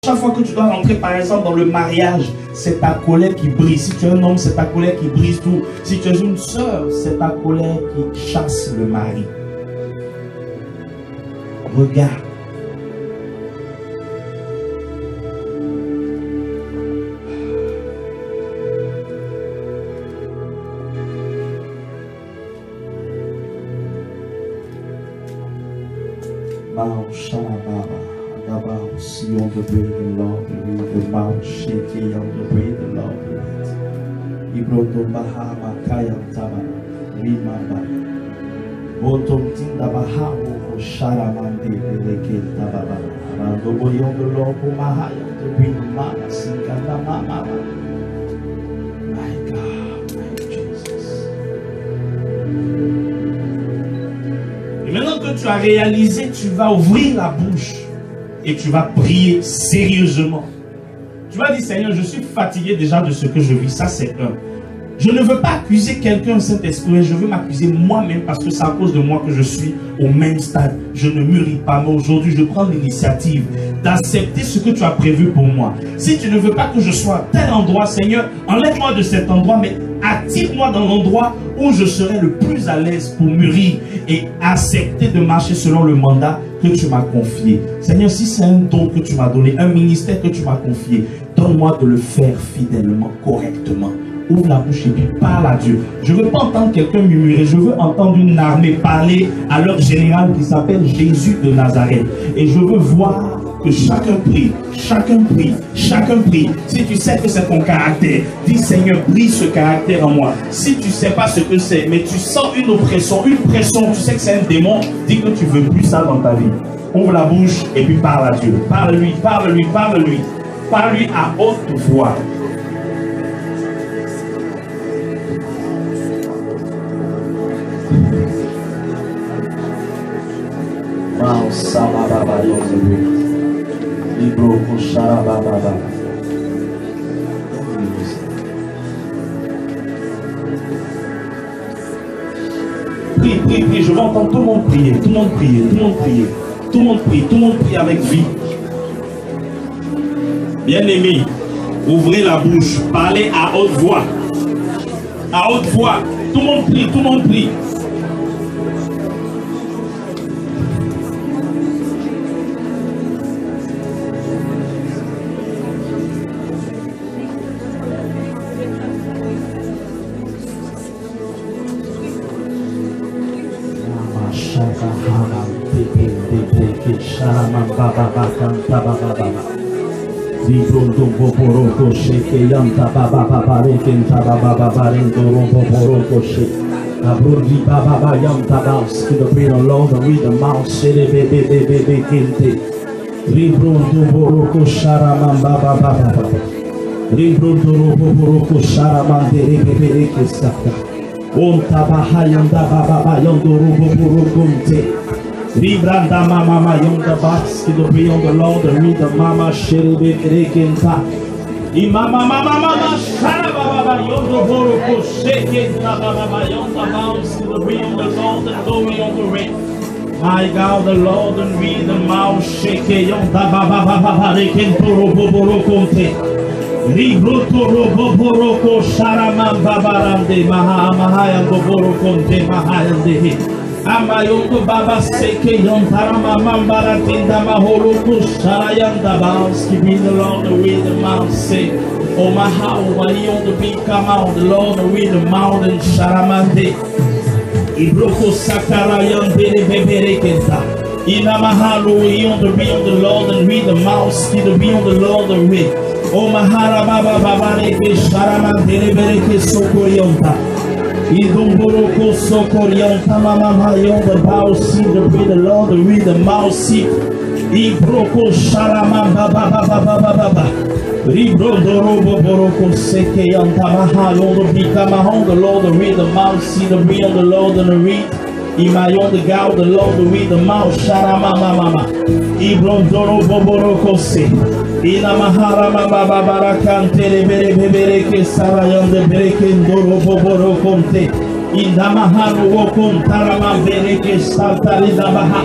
Chaque fois que tu dois rentrer, par exemple, dans le mariage, c'est ta colère qui brise. Si tu es un homme, c'est ta colère qui brise tout. Si tu es une sœur, c'est ta colère qui chasse le mari. Regarde. See on the way the Lord read the mouth shaking on the way the Lord read. Ibroto Bahama Kayam Taba Rimamba Botom Tinda Bahamo Sharamande Beleke Tababa Randobo on the Lord Mahaya the Ring Mama Sinkanda Mama. My God, my Jesus. Et maintenant que tu as réalisé, tu vas ouvrir la bouche. Et tu vas prier sérieusement. Tu vas dire, Seigneur, je suis fatigué déjà de ce que je vis. Ça, c'est un. Je ne veux pas accuser quelqu'un, Saint-Esprit. Je veux m'accuser moi-même parce que c'est à cause de moi que je suis au même stade. Je ne mûris pas. Mais aujourd'hui, je prends l'initiative d'accepter ce que tu as prévu pour moi. Si tu ne veux pas que je sois à tel endroit, Seigneur, enlève-moi de cet endroit, mais attire-moi dans l'endroit où je serai le plus à l'aise pour mûrir et accepter de marcher selon le mandat que tu m'as confié. Seigneur, si c'est un don que tu m'as donné, un ministère que tu m'as confié, donne-moi de le faire fidèlement, correctement. Ouvre la bouche et puis parle à Dieu. Je ne veux pas entendre quelqu'un murmurer, je veux entendre une armée parler à leur général qui s'appelle Jésus de Nazareth. Et je veux voir que chacun prie, chacun prie, chacun prie. Si tu sais que c'est ton caractère, dis Seigneur, brise ce caractère en moi. Si tu ne sais pas ce que c'est, mais tu sens une oppression, une pression, tu sais que c'est un démon, dis que tu ne veux plus ça dans ta vie. Ouvre la bouche et puis parle à Dieu. Parle-lui, parle-lui, parle-lui. Parle-lui à haute voix. Prie, prie, prie, je vais entendre tout le monde prier, tout le monde prier, tout le monde prier, tout le monde prie, tout le monde prie avec vie. Bien-aimé, ouvrez la bouche, parlez à haute voix. À haute voix, tout le monde prie, tout le monde prie. Ribranda mama yonda bas ki do beyond the Lord read the mama sherebe rekenta imama mama shara baba yondo boro ko shekenta baba yonda bounce ki do beyond the Lord and glory on the ring. My God, the Lord and read the mouth shake yonda baba rekento robo konte ribroto robo ko shara mamba barande maha yando boro konte maha yande. Amayondo baba seke yontara mambara tinda mahoro kusharayanda bounce give me the Lord with the mouth say oh my how why on the beat come out the Lord with the mountain sharamande ibroko sakarayande bebere kenta ina mahalo on the Lord and read the mouth see the be on the Lord and read oh mahara baba baba reke sharamande bereke sokoyonta Idumboroko sokorion tamama yon the bow seat the read the Lord the read the mouse seat Ibroko sharama baba Ribrodorobo boroko seke yon tamaha yon the bikama the Lord the read the mouse seat the read the Lord and the read Imayon the gal the Lord the read the mouse sharama mama Ibrondorobo boroko se Ina mahara baba barakante bere ke sarayon de bereke ndoro boboro konte Indamaharo wokum tarama bereke saltali dabaha.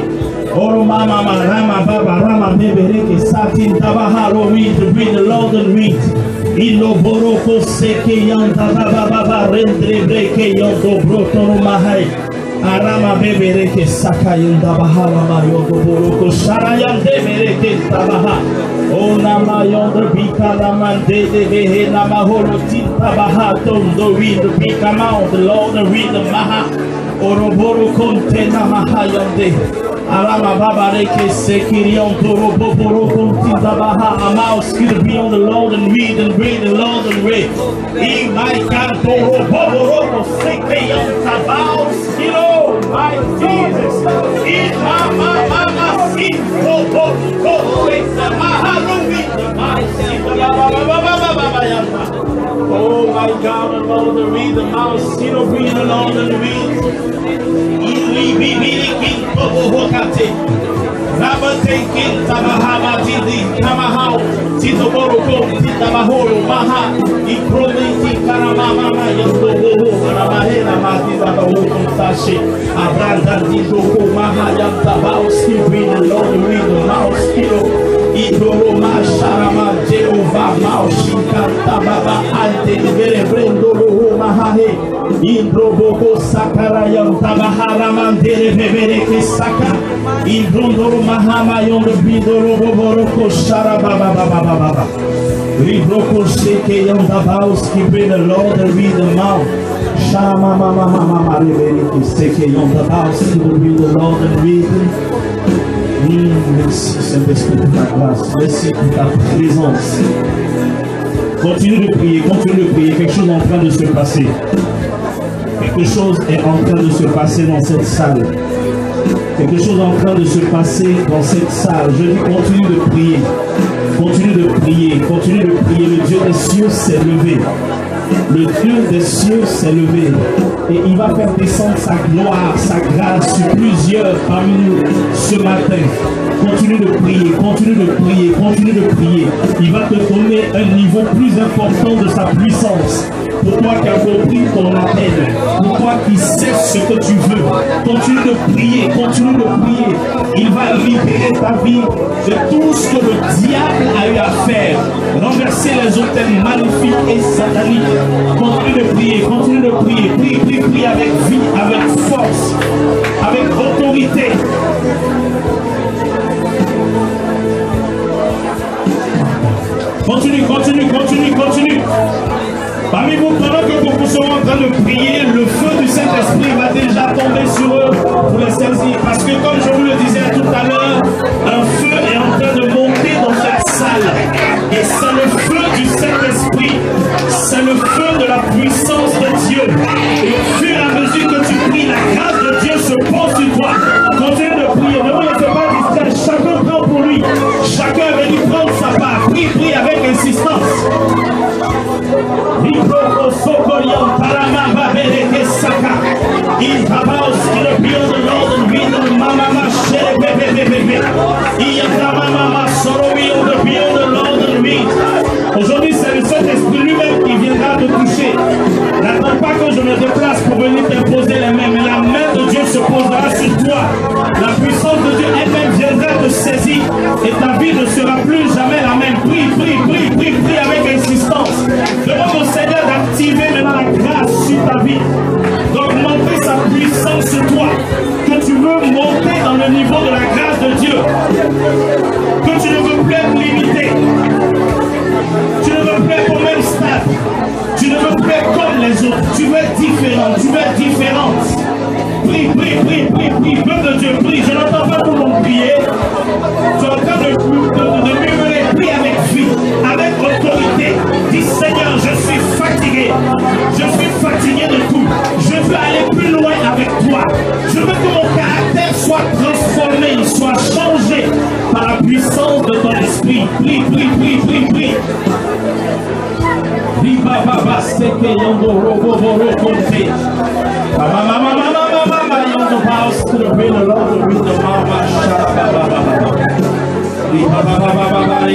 Oro mama rama baba rama bebereke satin tabaharo read the Lord and read. Ilo boroko seke yanda baba rendre breke yondo brotono mahai. Arama bebereke saka yanda bahala yondo boroko sharayan bebereke tabaha. Ona mayondo bikala mande de behe na maholo tinta baha tondo read the bikama the Lord and read the maha. Oro boro konte na mahayande. Arama baba reke sekirion toro boboro kontinda baha. A mouse could be on the Lord and read and read the Lord and read. In my canto boboro sekirion tabao skilo my Jesus. In mama sin bobo the mahalumi the my oh my God, the Lord and read the mouse skilo read the Lord and read. Rabate kinta mahama tindi kamahao tito boroko tinta mahoro maha ikroni karama mama yondo boho ramahena matida boho tashi abranda tito maha yanta bauski read the Lord read the mouse kilo idoro masharama Jehovah maushi kanta baba ante libere brendo boho mahahe indro boho sakara yanta bahara mandere bebere ke saka indro mahama yondo bidoro boboroko shara baba baba baba ribroko sheke yonda bauski bring the Lord and read the mouth shara mama mama mama rebere seke yonda bauski bring the Lord and read. Merci Saint-Esprit pour ta grâce, merci pour ta présence. Continue de prier, quelque chose est en train de se passer. Quelque chose est en train de se passer dans cette salle. Quelque chose est en train de se passer dans cette salle. Je dis continue de prier. Continue de prier. Continue de prier. Le Dieu des cieux s'est levé. Le Dieu des cieux s'est levé. Et il va faire descendre sa gloire, sa grâce sur plusieurs parmi nous ce matin. Continue de prier, continue de prier, continue de prier. Il va te donner un niveau plus important de sa puissance. Pour toi qui as compris ton appel, pour toi qui sais ce que tu veux, continue de prier, continue de prier. Il va libérer ta vie de tout ce que le diable a eu à faire. Renverser les hôtels magnifiques et sataniques. Continue de prier, continue de prier. Prie, prie, prie avec vie, avec force, avec autorité. Continue, continue, continue, continue. Parmi vous, pendant que beaucoup seront en train de prier, le feu du Saint-Esprit va déjà tomber sur eux pour les saisir. Parce que comme je vous le disais tout à l'heure, un feu est en train de monter dans cette salle. Et c'est le feu du Saint-Esprit. C'est le feu de la puissance de Dieu. Et au fur et à mesure que tu pries, la grâce de Dieu se pose sur toi. Continue de prier. Ne vous laissez pas distraire. Chacun prend pour lui. Chacun est venu prendre sa part. Prie, prie avec insistance. Aujourd'hui, c'est le Saint-Esprit lui-même qui viendra te toucher. N'attends pas que je me déplace pour venir t'imposer les mains, mais la main de Dieu se posera sur toi. La puissance de Dieu elle-même viendra te saisir et ta vie ne sera plus jamais la même. Prie, prie, prie, prie, prie avec insistance. Demande au Seigneur d'activer maintenant la grâce sur ta vie, d'augmenter sa puissance sur toi. Que tu veux monter dans le niveau de la grâce de Dieu. Que tu ne veux plus être limité. Tu ne veux plus être au même stade. Tu ne veux plus être comme les autres. Tu veux être différent. Tu veux être différente. Prie, prie, prie, prie, prie. Peuple de Dieu, prie. Je n'entends pas tout le monde prier. Tu es en train de murmurer. Prie avec vie, avec autorité. Dis Seigneur, je suis fatigué. Je suis fatigué de tout. Je veux aller plus loin avec toi. Je veux que mon caractère soit transformé, soit changé par la puissance de ton esprit. Prie, prie, prie, prie, prie. Riba baba seke yondo robo boro konte. Mama mama mama mama yondo house to the rain along the rhythm mama shara baba baba. Riba baba baba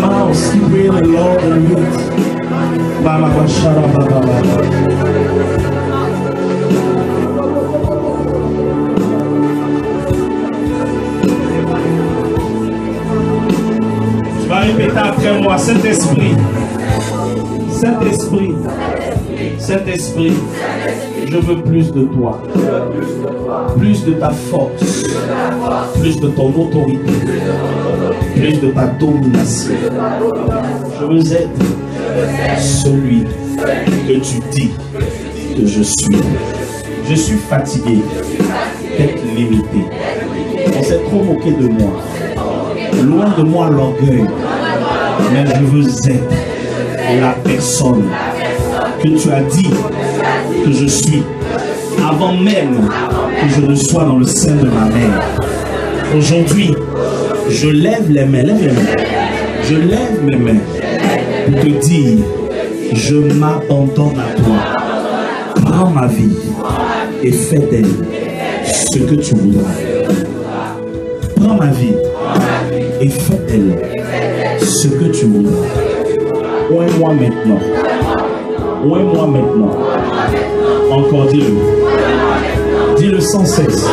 mouse keep really long and meat. Mama Bashara Baba. Tu vas répéter après moi, Saint-Esprit. Saint-Esprit. Saint-Esprit. Je veux plus de toi. Plus de ta force. Plus de ton autorité. Plus de ta domination. Je veux être celui que tu dis que je suis. Je suis fatigué d'être limité. On s'est trop moqué de moi. Loin de moi l'orgueil. Mais je veux être la personne que tu as dit que je suis. Avant même que je ne sois dans le sein de ma mère. Aujourd'hui, je lève les mains, je lève mes mains pour te dire, je m'abandonne à toi. Prends ma vie et fais d'elle ce que tu voudras. Prends ma vie et fais d'elle ce que tu voudras. Ouvre-moi maintenant. Ouvre-moi maintenant. Encore dis-le. Dis-le sans cesse.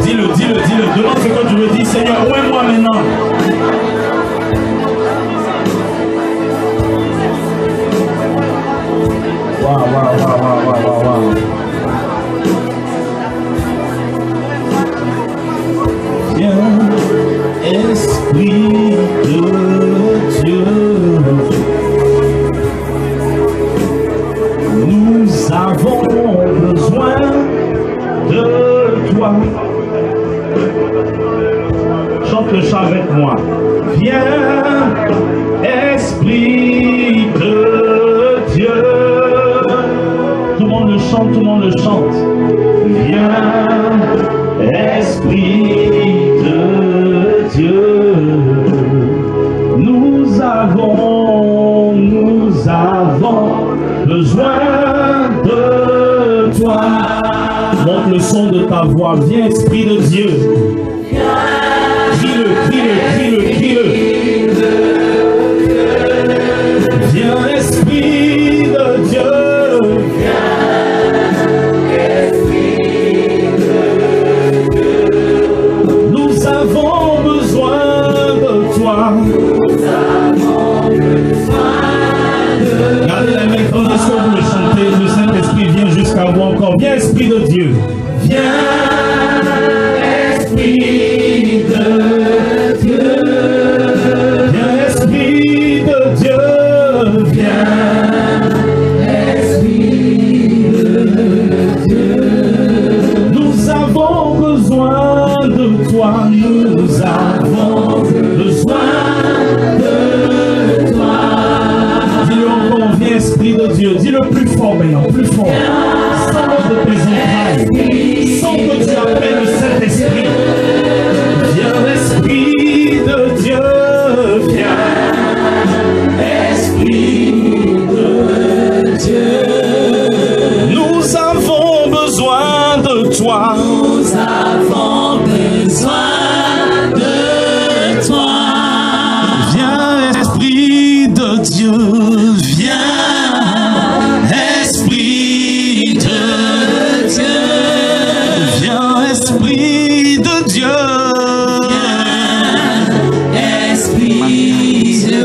Dis-le. Demande ce que tu veux dire, Seigneur, ouvre-moi maintenant. Wow. Viens, Esprit de Dieu. Nous avons besoin de toi. Chante le chant avec moi. Viens, Esprit de Dieu. Tout le monde le chante. Viens, Esprit de Dieu. Nous avons besoin de toi. Monte le son de ta voix. Viens, Esprit de Dieu. Crie-le. Viens, Esprit de Dieu. Nous avons besoin de toi. Gardez la main comme est-ce que vous le chantez. Le Saint-Esprit vient jusqu'à vous encore. Viens, Esprit de Dieu. Viens, Esprit de Dieu. Viens, Esprit de Dieu. Viens, Esprit de Dieu. Nous avons besoin de toi. Nous avons besoin de toi. Dis-le encore, viens, Esprit de Dieu. Dis-le plus fort maintenant, plus fort. Sans de tes entrailles. Sans que tu appelles le Saint-Esprit. Viens, Esprit de Dieu. Viens, Esprit de Dieu. Nous avons besoin de toi. Nous avons besoin de toi. Viens, Esprit de Dieu. Viens, Esprit de Dieu. Viens, Esprit de Dieu. Viens, Esprit de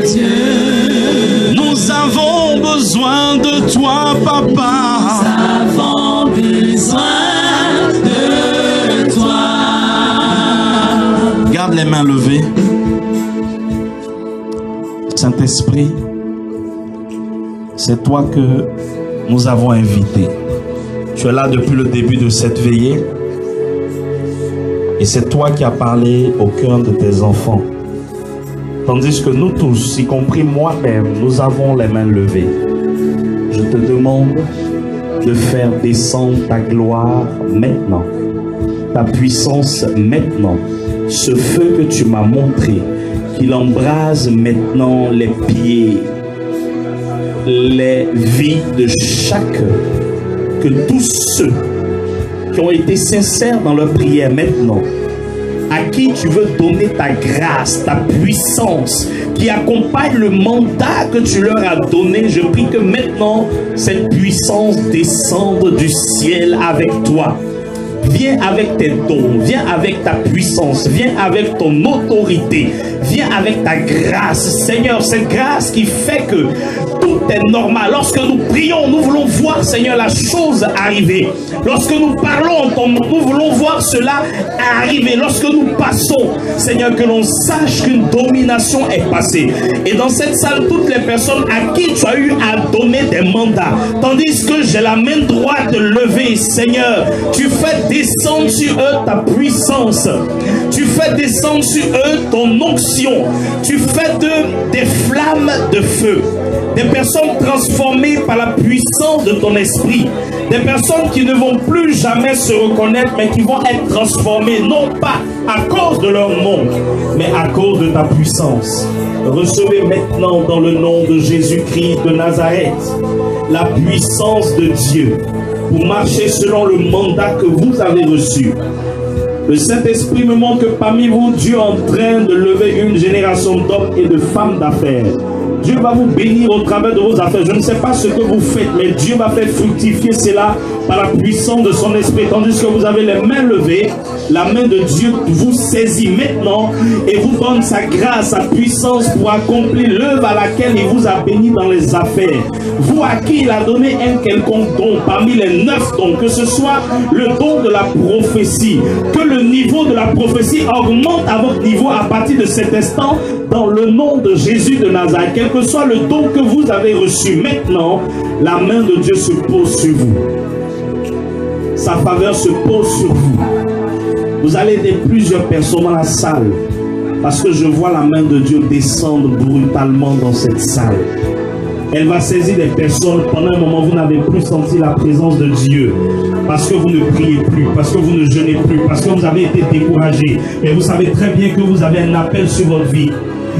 Dieu. Nous avons besoin de toi, Papa. Nous avons besoin de toi. Garde les mains levées. Saint-Esprit, c'est toi que nous avons invité. Tu es là depuis le début de cette veillée. Et c'est toi qui as parlé au cœur de tes enfants. Tandis que nous tous, y compris moi-même, nous avons les mains levées. Je te demande de faire descendre ta gloire maintenant. Ta puissance maintenant ce feu que tu m'as montré, qu'il embrase maintenant les pieds, les vies de chacun, que tous ceux qui ont été sincères dans leur prière maintenant, à qui tu veux donner ta grâce, ta puissance, qui accompagne le mandat que tu leur as donné, je prie que maintenant, cette puissance descende du ciel avec toi. Viens avec tes dons, viens avec ta puissance, viens avec ton autorité, viens avec ta grâce. Seigneur, cette grâce qui fait que tout est normal. Lorsque nous prions, nous voulons voir, Seigneur, la chose arriver. Lorsque nous parlons en ton nom, nous voulons voir cela arriver. Lorsque nous passons, Seigneur, que l'on sache qu'une domination est passée. Et dans cette salle, toutes les personnes à qui tu as eu à donner des mandats, tandis que j'ai la main droite levée, Seigneur, tu fais descendre sur eux ta puissance, tu fais descendre sur eux ton onction, tu fais d'eux des flammes de feu, des personnes transformées par la puissance de ton esprit, des personnes qui ne vont plus jamais se reconnaître, mais qui vont être transformées, non pas à cause de leur nom, mais à cause de ta puissance. Recevez maintenant dans le nom de Jésus-Christ de Nazareth la puissance de Dieu pour marcher selon le mandat que vous avez reçu. Le Saint-Esprit me montre que parmi vous, Dieu est en train de lever une génération d'hommes et de femmes d'affaires. Dieu va vous bénir au travers de vos affaires. Je ne sais pas ce que vous faites, mais Dieu va faire fructifier cela par la puissance de son esprit. Tandis que vous avez les mains levées, la main de Dieu vous saisit maintenant et vous donne sa grâce, sa puissance pour accomplir l'œuvre à laquelle il vous a béni dans les affaires. Vous à qui il a donné un quelconque don parmi les 9 dons, que ce soit le don de la prophétie, que le niveau de la prophétie augmente à votre niveau à partir de cet instant dans le nom de Jésus de Nazareth. Quel que soit le don que vous avez reçu, maintenant, la main de Dieu se pose sur vous. Sa faveur se pose sur vous. Vous allez aider plusieurs personnes dans la salle, parce que je vois la main de Dieu descendre brutalement dans cette salle. Elle va saisir des personnes. Pendant un moment, vous n'avez plus senti la présence de Dieu, parce que vous ne priez plus, parce que vous ne jeûnez plus, parce que vous avez été découragé. Mais vous savez très bien que vous avez un appel sur votre vie.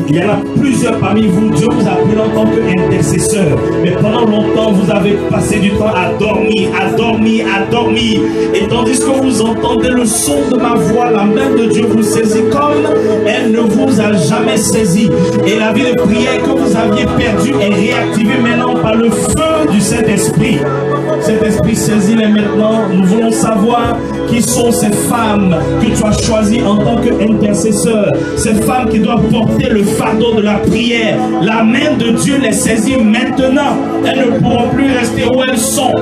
Il y en a plusieurs parmi vous, Dieu vous a appelé en tant qu'intercesseur. Mais pendant longtemps, vous avez passé du temps à dormir, à dormir, à dormir. Et tandis que vous entendez le son de ma voix, la main de Dieu vous saisit comme elle ne vous a jamais saisi. Et la vie de prière que vous aviez perdue est réactivée maintenant par le feu du Saint-Esprit. Cet esprit saisit-les maintenant. Nous voulons savoir qui sont ces femmes que tu as choisies en tant qu'intercesseur. Ces femmes qui doivent porter le fardeau de la prière. La main de Dieu les saisit maintenant. Elles ne pourront plus rester où elles sont.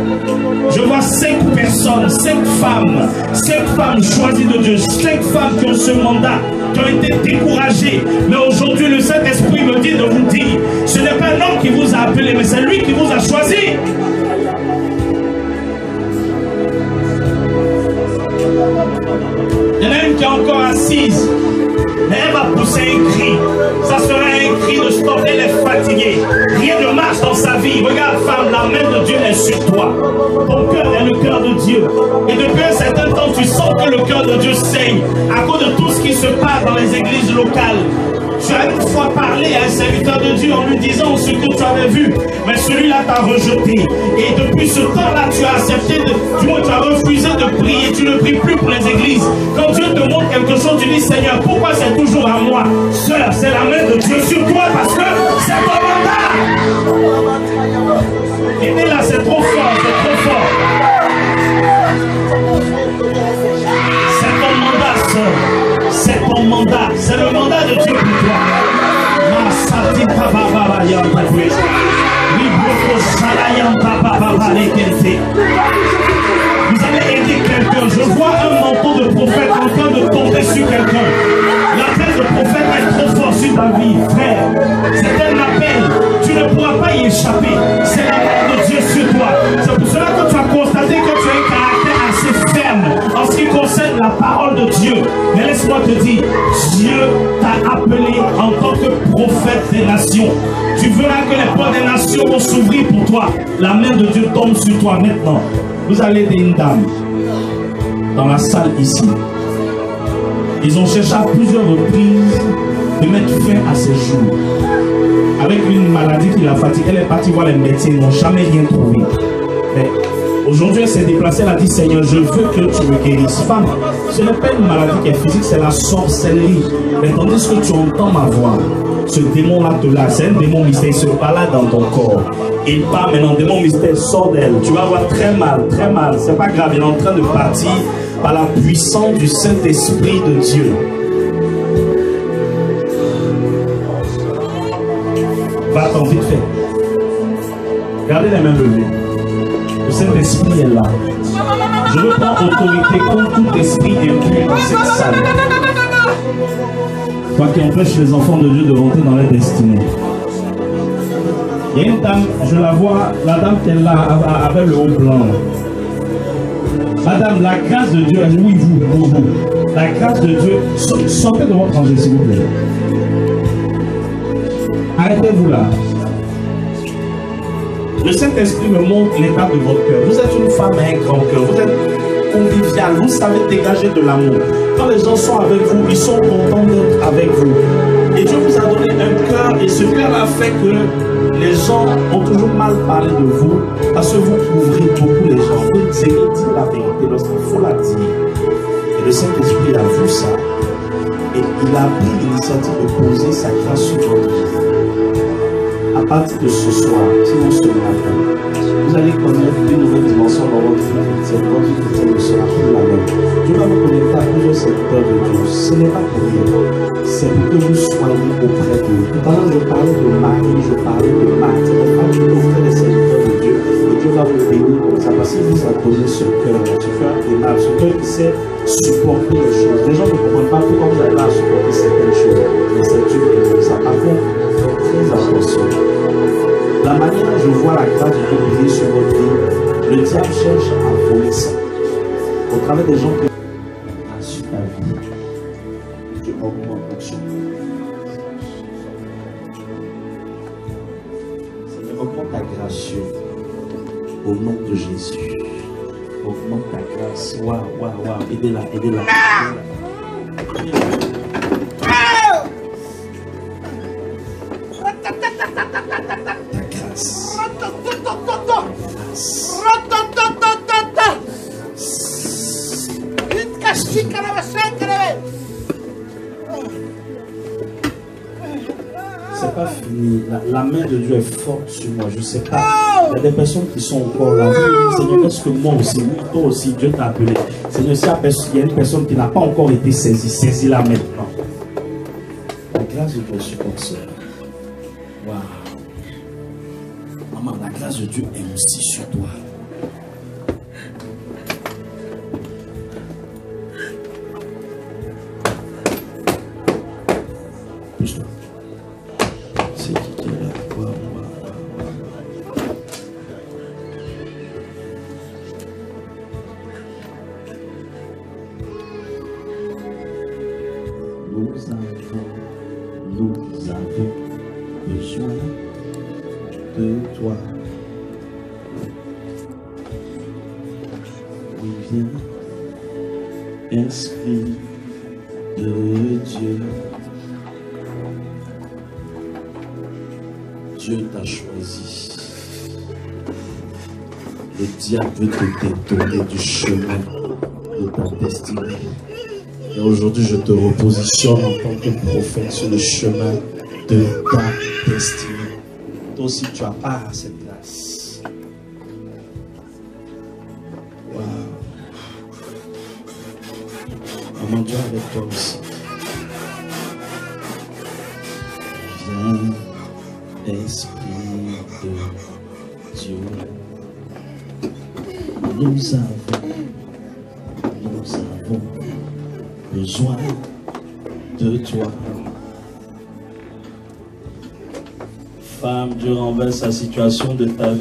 Je vois 5 personnes, 5 femmes choisies de Dieu, 5 femmes qui ont ce mandat, qui ont été découragées. Mais aujourd'hui, le Saint-Esprit me dit de vous dire, ce n'est pas un homme qui vous a appelé, mais c'est lui qui vous a choisi. Il y en a une qui est encore assise, mais elle va pousser un cri. Ça sera un cri de stop. Elle est fatiguée. Rien ne marche dans sa vie. Regarde, femme, la main de Dieu est sur toi. Ton cœur est le cœur de Dieu. Et depuis un certain temps, tu sens que le cœur de Dieu saigne à cause de tout ce qui se passe dans les églises locales. Tu as une fois parlé à un serviteur de Dieu en lui disant ce que tu avais vu, mais celui-là t'a rejeté. Et depuis ce temps-là, tu as accepté, du moins tu as refusé de prier. Tu ne pries plus pour les églises. Quand Dieu te montre quelque chose, tu dis Seigneur, pourquoi c'est toujours à moi? Sœur, c'est la main de Dieu sur toi parce que c'est ton mandat. Et là, c'est trop fort, c'est trop fort. C'est ton mandat, sœur. C'est ton mandat, c'est le mandat de Dieu pour toi. Vous allez aider quelqu'un. Je vois un manteau de prophète en train de tomber sur quelqu'un. L'appel de prophète est trop fort sur ta vie, frère. C'est un appel. Tu ne pourras pas y échapper. C'est la main de Dieu sur toi. C'est pour cela que tu as constaté que tu as un caractère assez ferme en ce qui concerne la parole de Dieu. Mais laisse-moi te dire, Dieu t'a appelé en tant que prophète des nations. Tu verras que les portes des nations vont s'ouvrir pour toi. La main de Dieu tombe sur toi maintenant. Vous allez aider une dame dans la salle ici. Ils ont cherché à plusieurs reprises de mettre fin à ses jours. Avec une maladie qui la fatigue, elle est partie voir les médecins, ils n'ont jamais rien trouvé. Mais aujourd'hui, elle s'est déplacée, elle a dit, Seigneur, je veux que tu me guérisses. Femme, ce n'est pas une maladie qui est physique, c'est la sorcellerie. Mais tandis que tu entends ma voix, ce démon-là te l'a, c'est un démon mystère, il se balade dans ton corps. Il part maintenant, démon mystère sort d'elle. Tu vas avoir très mal, c'est pas grave, il est en train de partir par la puissance du Saint-Esprit de Dieu. Va-t'en vite fait. Gardez les mains levées. Le Saint-Esprit est là. Je reprends autorité contre tout esprit impur dans cette salle. Toi qui empêches les enfants de Dieu de rentrer dans leur destinée. Il y a une dame, je la vois, la dame qui est là avec le haut blanc. Madame, la grâce de Dieu, oui, vous. La grâce de Dieu, sortez de votre rangée, s'il vous plaît. Arrêtez-vous là. Le Saint-Esprit me montre l'état de votre cœur. Vous êtes une femme avec un grand cœur. Vous êtes convivial. Vous savez dégager de l'amour. Quand les gens sont avec vous, ils sont contents d'être avec vous. Et Dieu vous a donné un cœur. Et ce cœur a fait que les gens ont toujours mal parlé de vous. Parce que vous couvrez beaucoup les gens. Vous savez dire la vérité lorsqu'il faut la dire. Et le Saint-Esprit a vu ça. Et il a pris l'initiative de poser sa grâce sur votre vie. À partir de ce soir, sinon ce matin, vous allez connaître une nouvelle dimension dans votre vie chrétienne. Votre vie chrétienne ne sera plus la même. Dieu va vous connecter à plusieurs serviteurs de Dieu. Ce n'est pas pour rien. C'est pour que vous soyez auprès d'eux. Tout à l'heure, je parlais de Marie, je parlais de Marthe. Les femmes qui offraient les serviteurs de Dieu. Et Dieu va vous bénir comme ça. Parce qu'il vous a donné ce cœur aimable, ce cœur qui sait supporter les choses. Les gens ne comprennent pas pourquoi vous avez à supporter certaines choses. Mais c'est Dieu qui fait ça. Par contre, très attention. La manière dont je vois la grâce de Dieu briller sur votre vie, le diable cherche à voler ça. Au travers des gens qui ont su ta vie, Dieu augmente l'action. Seigneur, augmente ta grâce au nom de Jésus. Augmente ta grâce. Waouh. Aidez-la. Aidez-la. C'est pas fini. La main de Dieu est forte sur moi. Je sais pas. Il y a des personnes qui sont encore là. Seigneur, est-ce que moi aussi, toi aussi, Dieu t'a appelé. Seigneur, s'il y a une personne qui n'a pas encore été saisie, saisis-la maintenant. La grâce de Dieu supporte ça. Waouh. Maman, la grâce de Dieu est aussi sur toi. Pousse-toi. C'est qui est là? Waouh. Nous avons besoin de toi. Oui, viens, Esprit de Dieu. Dieu t'a choisi. Le diable veut te détourner du chemin de ta destinée. Et aujourd'hui, je te repositionne en tant que prophète sur le chemin de ta destinée. Toi aussi, tu as part à cette grâce. Waouh. Maman, Dieu est avec toi aussi. Viens, Esprit de Dieu. Nous avons besoin de toi. Femme, Dieu renverse la situation de ta vie.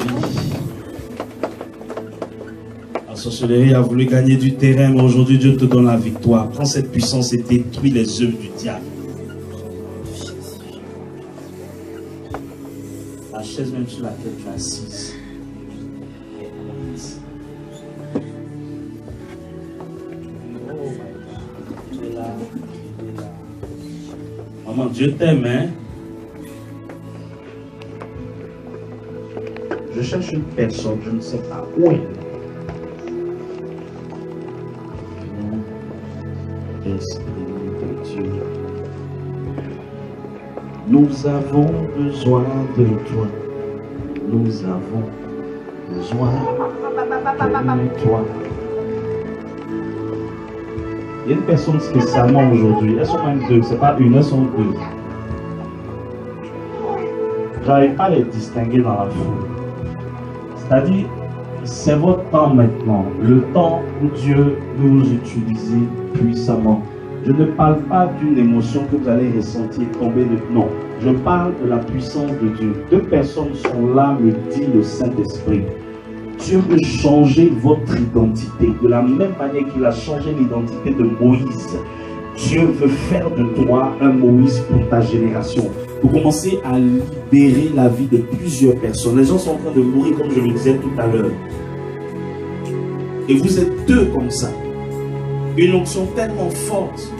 La sorcellerie a voulu gagner du terrain, mais aujourd'hui Dieu te donne la victoire. Prends cette puissance et détruis les œuvres du diable. La chaise même sur laquelle tu es assise. il est là, il est là. Maman, Dieu t'aime, hein? Je cherche une personne, je ne sais pas où elle est. Esprit de Dieu, nous avons besoin de toi. Nous avons besoin de toi. Il y a une personne spécialement aujourd'hui. Elles sont même deux, c'est pas une, elles sont deux. J'arrive pas à les distinguer dans la foule. C'est-à-dire, c'est votre temps maintenant, le temps où Dieu veut vous utiliser puissamment. Je ne parle pas d'une émotion que vous allez ressentir tomber de... Non, je parle de la puissance de Dieu. Deux personnes sont là, me dit le Saint-Esprit. Dieu veut changer votre identité de la même manière qu'il a changé l'identité de Moïse. Dieu veut faire de toi un Moïse pour ta génération. Pour commencer à libérer la vie de plusieurs personnes. Les gens sont en train de mourir, comme je le disais tout à l'heure. Et vous êtes deux comme ça. Une onction tellement forte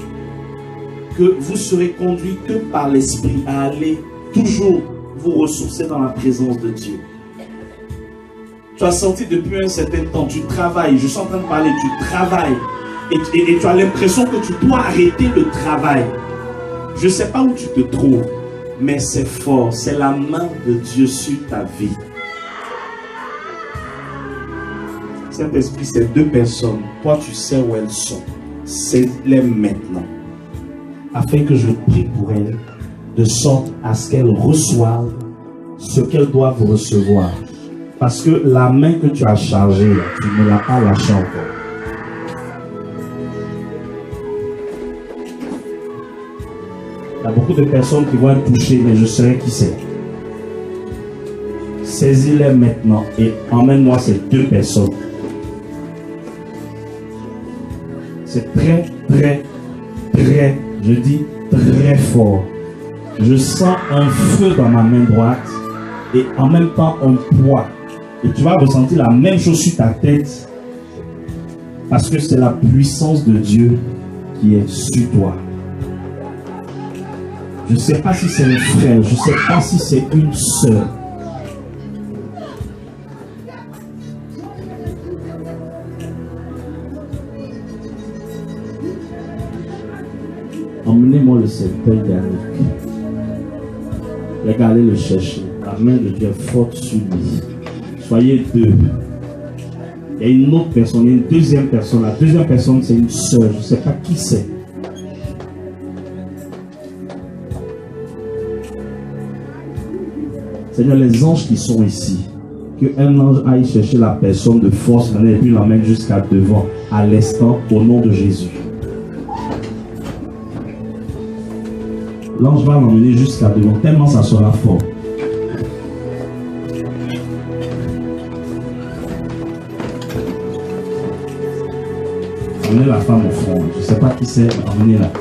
que vous serez conduit que par l'Esprit à aller toujours vous ressourcer dans la présence de Dieu. Tu as senti depuis un certain temps, tu travailles, je suis en train de parler, tu travailles et tu as l'impression que tu dois arrêter le travail. Je ne sais pas où tu te trouves, mais c'est fort, c'est la main de Dieu sur ta vie. Saint-Esprit, ces deux personnes, toi tu sais où elles sont, c'est-les maintenant, afin que je prie pour elles, de sorte à ce qu'elles reçoivent ce qu'elles doivent recevoir. Parce que la main que tu as chargée, là, tu ne l'as pas lâchée encore. Il y a beaucoup de personnes qui vont être touchées, mais je saurai qui c'est. Saisis-les maintenant et emmène-moi ces deux personnes. C'est très, très, très, je dis très fort. Je sens un feu dans ma main droite et en même temps un poids. Et tu vas ressentir la même chose sur ta tête parce que c'est la puissance de Dieu qui est sur toi. Je ne sais pas si c'est un frère, je ne sais pas si c'est une sœur. Emmenez-moi le cercueil d'Annick. Regardez le chercher. La main de Dieu est forte sur lui. Soyez deux. Il y a une autre personne, il y a une deuxième personne. La deuxième personne, c'est une sœur. Je ne sais pas qui c'est. Seigneur, les anges qui sont ici, qu'un ange aille chercher la personne de force et puis l'emmène jusqu'à devant, à l'instant, au nom de Jésus. L'ange va l'emmener jusqu'à devant, tellement ça sera fort. Emmenez la femme au front. Je ne sais pas qui c'est, mais emmenez-la.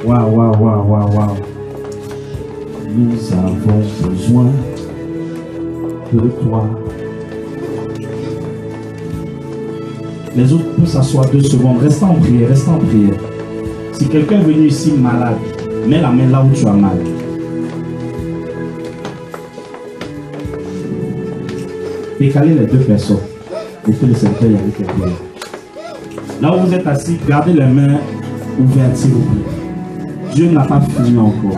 Waouh, waouh, waouh, waouh, waouh. Nous avons besoin de toi. Les autres peuvent s'asseoir 2 secondes. Restez en prière, restez en prière. Si quelqu'un est venu ici malade, mets la main là où tu as mal. Décalez les 2 personnes. Mettez le cercueil avec les pieds. Là où vous êtes assis, gardez les mains ouvertes s'il vous plaît. Dieu n'a pas fini encore.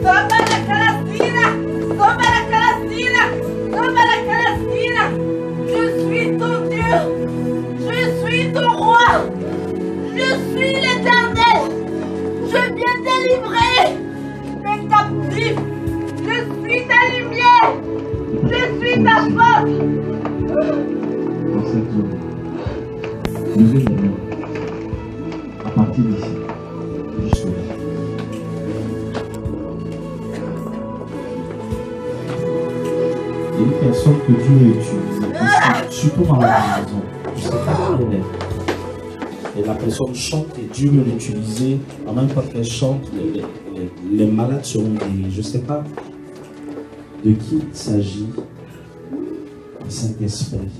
Papa! dans cette zone. Levez les mains. À partir d'ici. Jusque là. Il y a une personne que Dieu a utilisée, surtout dans la maison. Je ne sais pas qui elle est. Et la personne chante et Dieu veut l'utiliser. En même temps qu'elle chante, les malades seront guéris. Je ne sais pas de qui il s'agit. Saint-Esprit.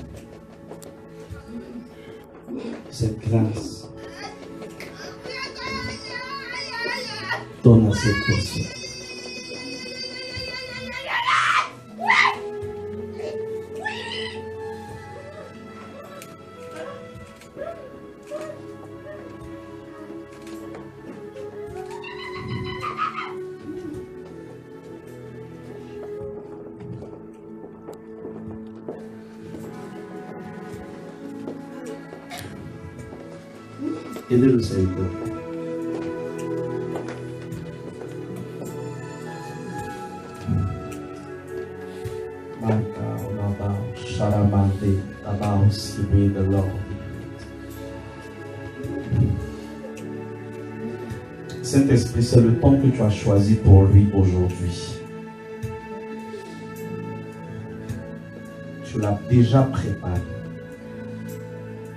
Cette grâce donne à cette personne. Aidez le serviteur. Saint-Esprit, c'est le temps que tu as choisi pour lui aujourd'hui. Tu l'as déjà préparé.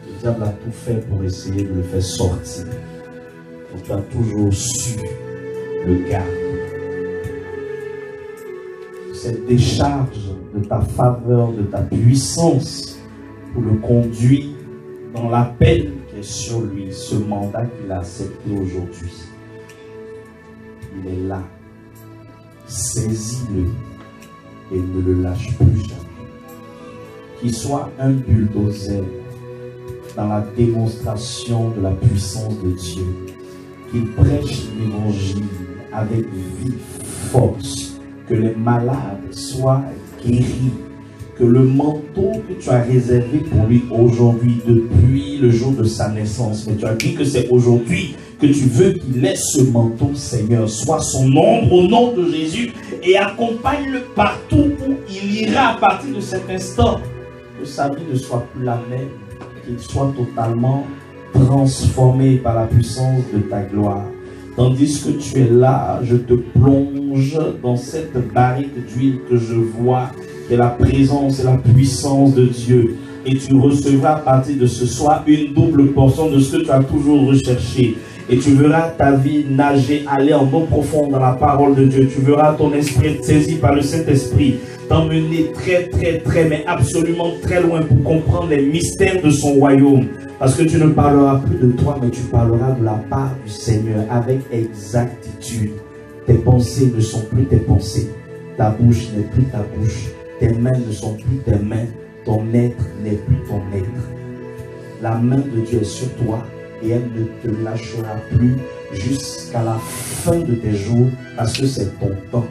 Le diable a tout fait pour essayer de le faire sortir. Donc tu as toujours su le garder. Cette décharge de ta faveur, de ta puissance pour le conduire dans l'appel qui est sur lui, ce mandat qu'il a accepté aujourd'hui. Il est là. Saisis-le et ne le lâche plus jamais. Qu'il soit un bulldozer dans la démonstration de la puissance de Dieu. Qu'il prêche l'évangile avec vive force. Que les malades soient guéris. Que le manteau que tu as réservé pour lui aujourd'hui, depuis le jour de sa naissance, mais tu as dit que c'est aujourd'hui que tu veux qu'il ait ce manteau, Seigneur, soit son ombre au nom de Jésus et accompagne-le partout où il ira à partir de cet instant. Que sa vie ne soit plus la même, qu'il soit totalement transformé par la puissance de ta gloire. Tandis que tu es là, je te plonge dans cette barrique d'huile que je vois, qui est la présence et la puissance de Dieu. Et tu recevras à partir de ce soir une double portion de ce que tu as toujours recherché. Et tu verras ta vie nager, aller en eau profonde dans la parole de Dieu. Tu verras ton esprit être saisi par le Saint-Esprit, t'emmener très, mais absolument très loin pour comprendre les mystères de son royaume. Parce que tu ne parleras plus de toi, mais tu parleras de la part du Seigneur avec exactitude. Tes pensées ne sont plus tes pensées. Ta bouche n'est plus ta bouche. Tes mains ne sont plus tes mains. Ton être n'est plus ton être. La main de Dieu est sur toi et elle ne te lâchera plus jusqu'à la fin de tes jours parce que c'est ton temps.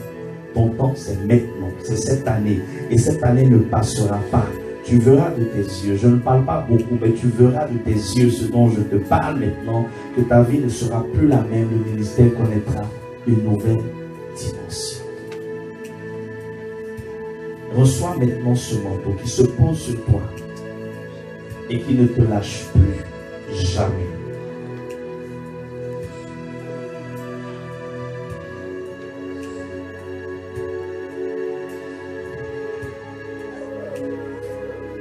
Ton temps, c'est maintenant. C'est cette année. Et cette année ne passera pas. Tu verras de tes yeux, je ne parle pas beaucoup, mais tu verras de tes yeux ce dont je te parle maintenant, que ta vie ne sera plus la même, le ministère connaîtra une nouvelle dimension. Reçois maintenant ce manteau qui se pose sur toi et qui ne te lâche plus jamais.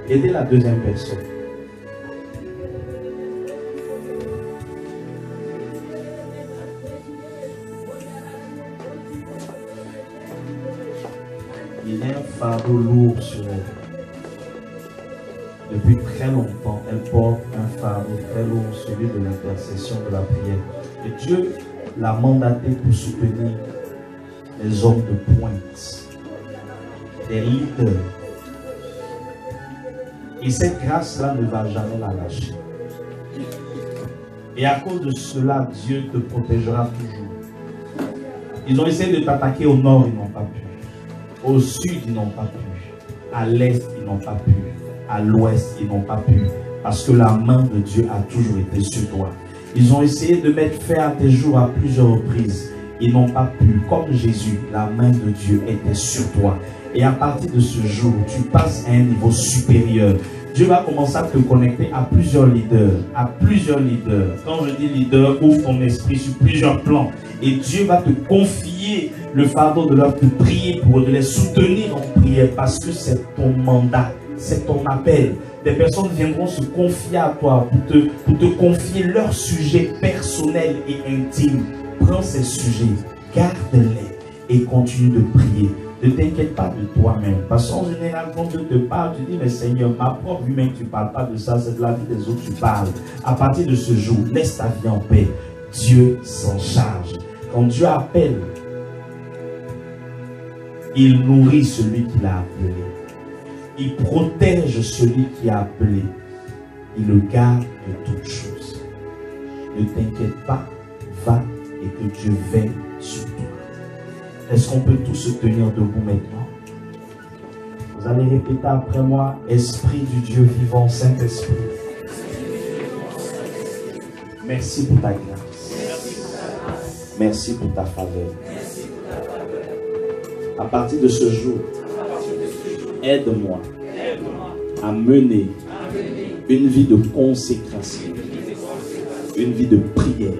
Aidez la deuxième personne. Il y a un fardeau lourd sur elle. Depuis très longtemps, elle porte un fardeau très lourd, celui de l'intercession, de la prière. Et Dieu l'a mandaté pour soutenir les hommes de pointe, des leaders. Et cette grâce-là ne va jamais la lâcher. Et à cause de cela, Dieu te protégera toujours. Ils ont essayé de t'attaquer au nord, ils n'ont pas pu. Au sud, ils n'ont pas pu. À l'est, ils n'ont pas pu. À l'ouest, ils n'ont pas pu. Parce que la main de Dieu a toujours été sur toi. Ils ont essayé de mettre fin à tes jours à plusieurs reprises. Ils n'ont pas pu. Comme Jésus, la main de Dieu était sur toi. Et à partir de ce jour, tu passes à un niveau supérieur. Dieu va commencer à te connecter à plusieurs leaders. À plusieurs leaders. Quand je dis leader, ouvre ton esprit sur plusieurs plans. Et Dieu va te confier le fardeau de leur prier pour eux, de les soutenir en prière parce que c'est ton mandat, c'est ton appel. Des personnes viendront se confier à toi pour te confier leurs sujets personnels et intimes. Prends ces sujets, garde-les et continue de prier. Ne t'inquiète pas de toi-même. Parce qu'en général, quand Dieu te parle, tu dis, mais Seigneur, ma propre vie, même tu ne parles pas de ça, c'est de la vie des autres que tu parles. À partir de ce jour, laisse ta vie en paix. Dieu s'en charge. Quand Dieu appelle, il nourrit celui qu'il a appelé. Il protège celui qui a appelé. Il le garde de toutes choses. Ne t'inquiète pas, va et que Dieu veille sur toi. Est-ce qu'on peut tous se tenir debout maintenant? Vous allez répéter après moi, Esprit du Dieu vivant, Saint-Esprit. Merci pour ta grâce. Merci pour ta faveur. À partir de ce jour, aide-moi à mener une vie de consécration, une vie de prière,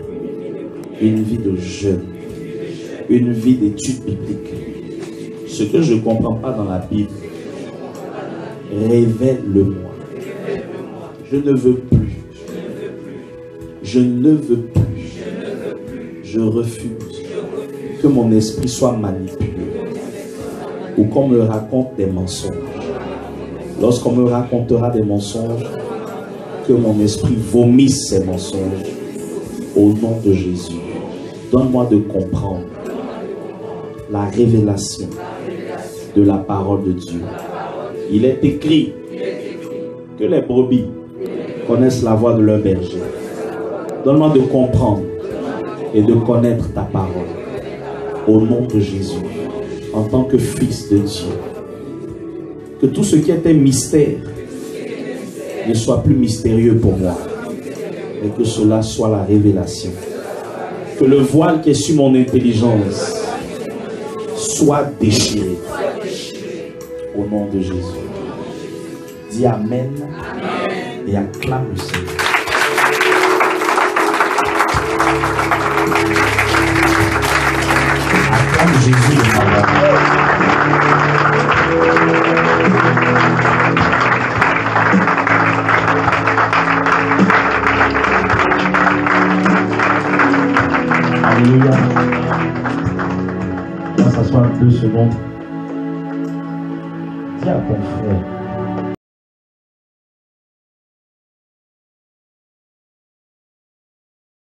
une vie de jeûne, une vie d'études bibliques. Ce que je ne comprends pas dans la Bible, révèle-le-moi. Je ne veux plus. Je ne veux plus. Je refuse que mon esprit soit manipulé ou qu'on me raconte des mensonges. Lorsqu'on me racontera des mensonges, que mon esprit vomisse ces mensonges au nom de Jésus. Donne-moi de comprendre la révélation de la parole de Dieu. Il est écrit que les brebis connaissent la voix de leur berger. Donne-moi de comprendre et de connaître ta parole au nom de Jésus, en tant que fils de Dieu. Que tout ce qui était mystère ne soit plus mystérieux pour moi, mais que cela soit la révélation. Que le voile qui est sur mon intelligence soit déchiré au nom de Jésus. Dis Amen, et acclame le Seigneur. Acclame Jésus le malade. Alléluia. On va s'asseoir 2 secondes. Dis à ton frère,